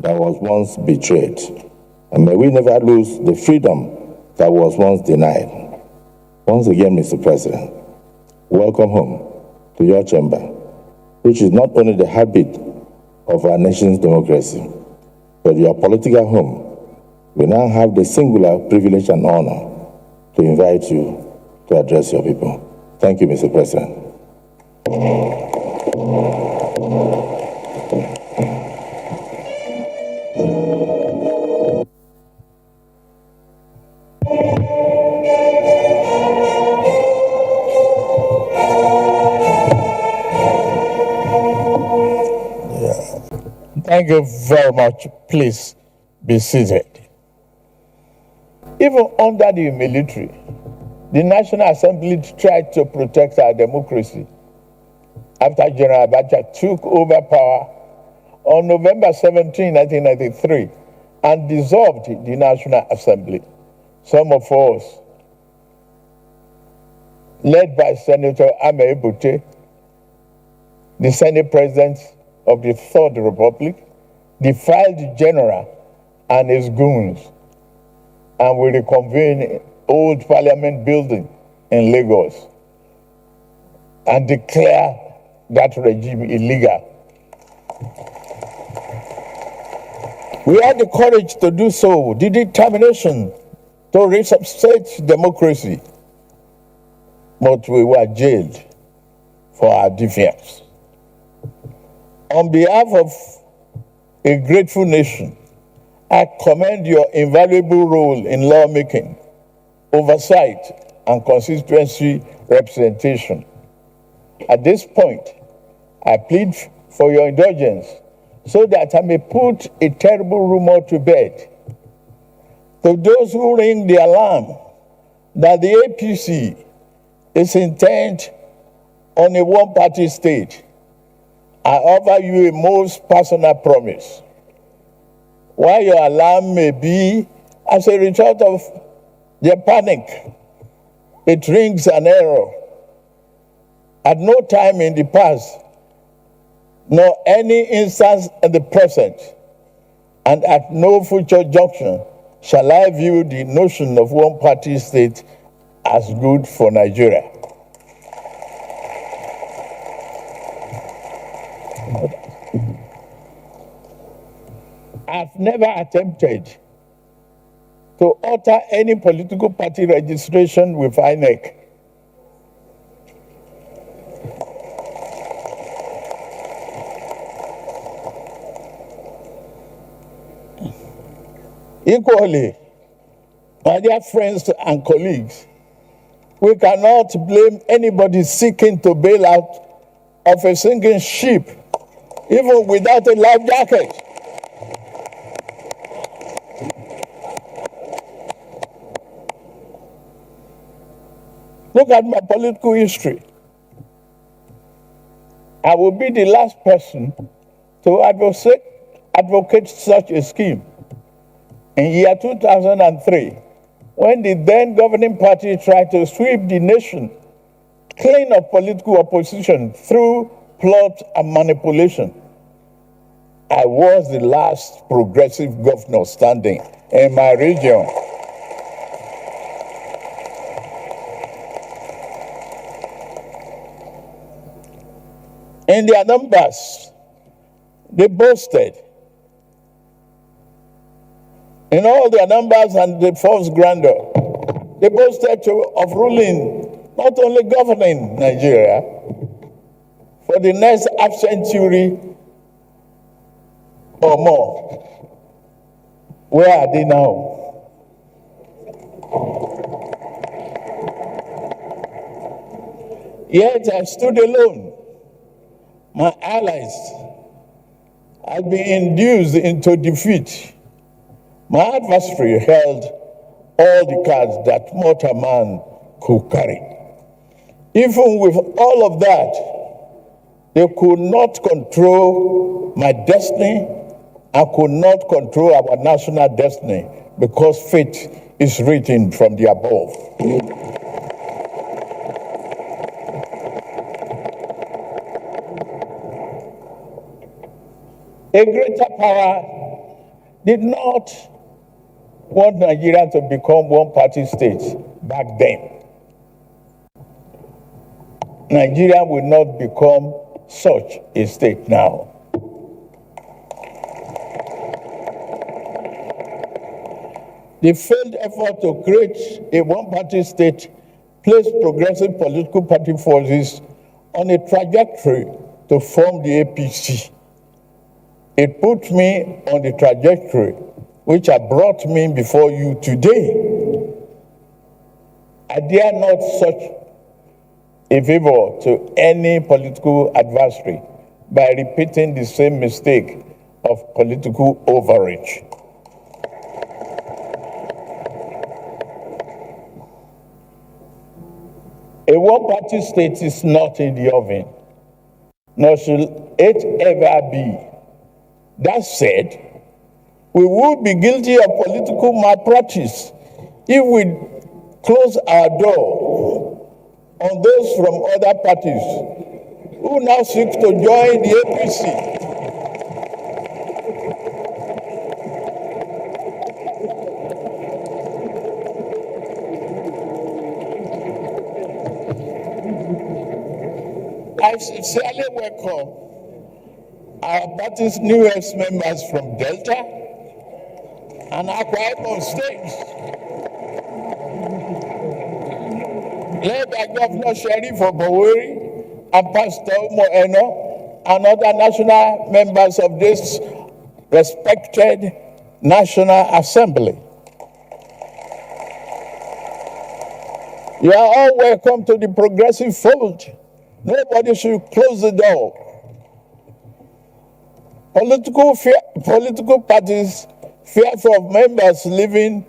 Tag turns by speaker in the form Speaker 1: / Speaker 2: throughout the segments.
Speaker 1: that was once betrayed. And may we never lose the freedom that was once denied. Once again, Mr. President, welcome home to your chamber, which is not only the heartbeat of our nation's democracy, but your political home. We now have the singular privilege and honor to invite you to address your people. Thank you, Mr. President.
Speaker 2: Thank you very much. Please be seated. Even under the military, the National Assembly tried to protect our democracy after General Abacha took over power on November 17, 1993, and dissolved the National Assembly. Some of us, led by Senator Ahmed Tinubu, the Senate President of the Third Republic, defied the general and his goons, and we reconvened old Parliament building in Lagos and declare that regime illegal. We had the courage to do so, the determination to resuscitate democracy, but we were jailed for our defiance. On behalf of a grateful nation, I commend your invaluable role in lawmaking, oversight, and constituency representation. At this point, I plead for your indulgence so that I may put a terrible rumor to bed. To those who ring the alarm that the APC is intent on a one-party state, I offer you a most personal promise. While your alarm may be as a result of their panic, it rings an error. At no time in the past, nor any instance in the present, and at no future junction, shall I view the notion of one-party state as good for Nigeria. I've never attempted to alter any political party registration with INEC. Equally, my dear friends and colleagues, we cannot blame anybody seeking to bail out of a sinking ship, even without a life jacket. Look at my political history. I will be the last person to advocate such a scheme. In year 2003, when the then governing party tried to sweep the nation clean of political opposition through plot and manipulation, I was the last progressive governor standing in my region. In their numbers, they boasted. In all their numbers and the false grandeur, they boasted of ruling, not only governing Nigeria, for the next half century or more. Where are they now? Yet I stood alone. My allies had been induced into defeat. My adversary held all the cards that mortal man could carry. Even with all of that, they could not control my destiny and could not control our national destiny because fate is written from the above. A greater power did not want Nigeria to become one-party state back then. Nigeria will not become such a state now. The failed effort to create a one-party state placed progressive political party forces on a trajectory to form the APC. It put me on the trajectory which has brought me before you today. I dare not such a favor to any political adversary by repeating the same mistake of political overreach. A one-party state is not in the oven, nor should it ever be. That said, we would be guilty of political malpractice if we close our door on those from other parties who now seek to join the APC. I sincerely welcome our party's newest members from Delta and Akwa Ibom states, led by Governor Sheriff Oboweri and Pastor Moeno and other national members of this respected National Assembly. You are all welcome to the progressive fold. Nobody should close the door. Political parties fearful of members leaving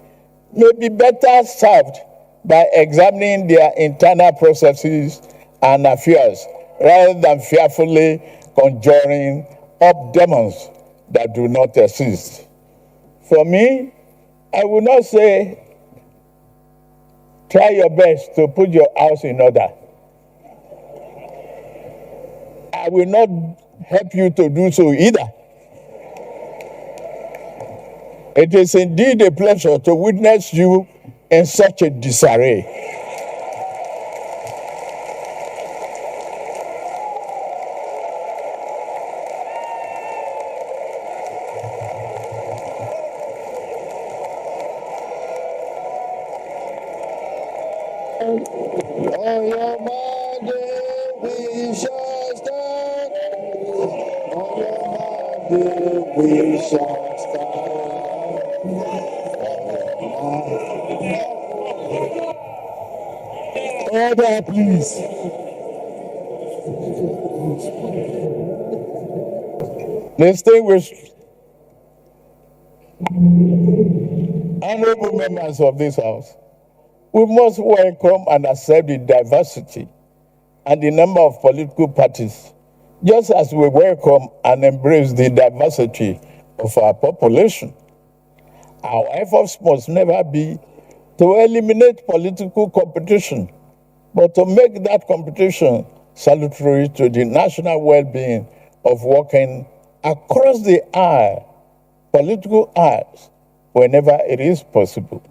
Speaker 2: may be better served by examining their internal processes and affairs rather than fearfully conjuring up demons that do not exist. For me, I will not say try your best to put your house in order. I will not help you to do so either. It is indeed a pleasure to witness you in such a disarray.
Speaker 3: On your Monday we shall stand. On your Monday we shall stand. Order, please.
Speaker 2: Distinguished honorable members of this House, we must welcome and accept the diversity and the number of political parties, just as we welcome and embrace the diversity of our population. Our efforts must never be to eliminate political competition, but to make that competition salutary to the national well-being of working across the aisle, political aisles, whenever it is possible.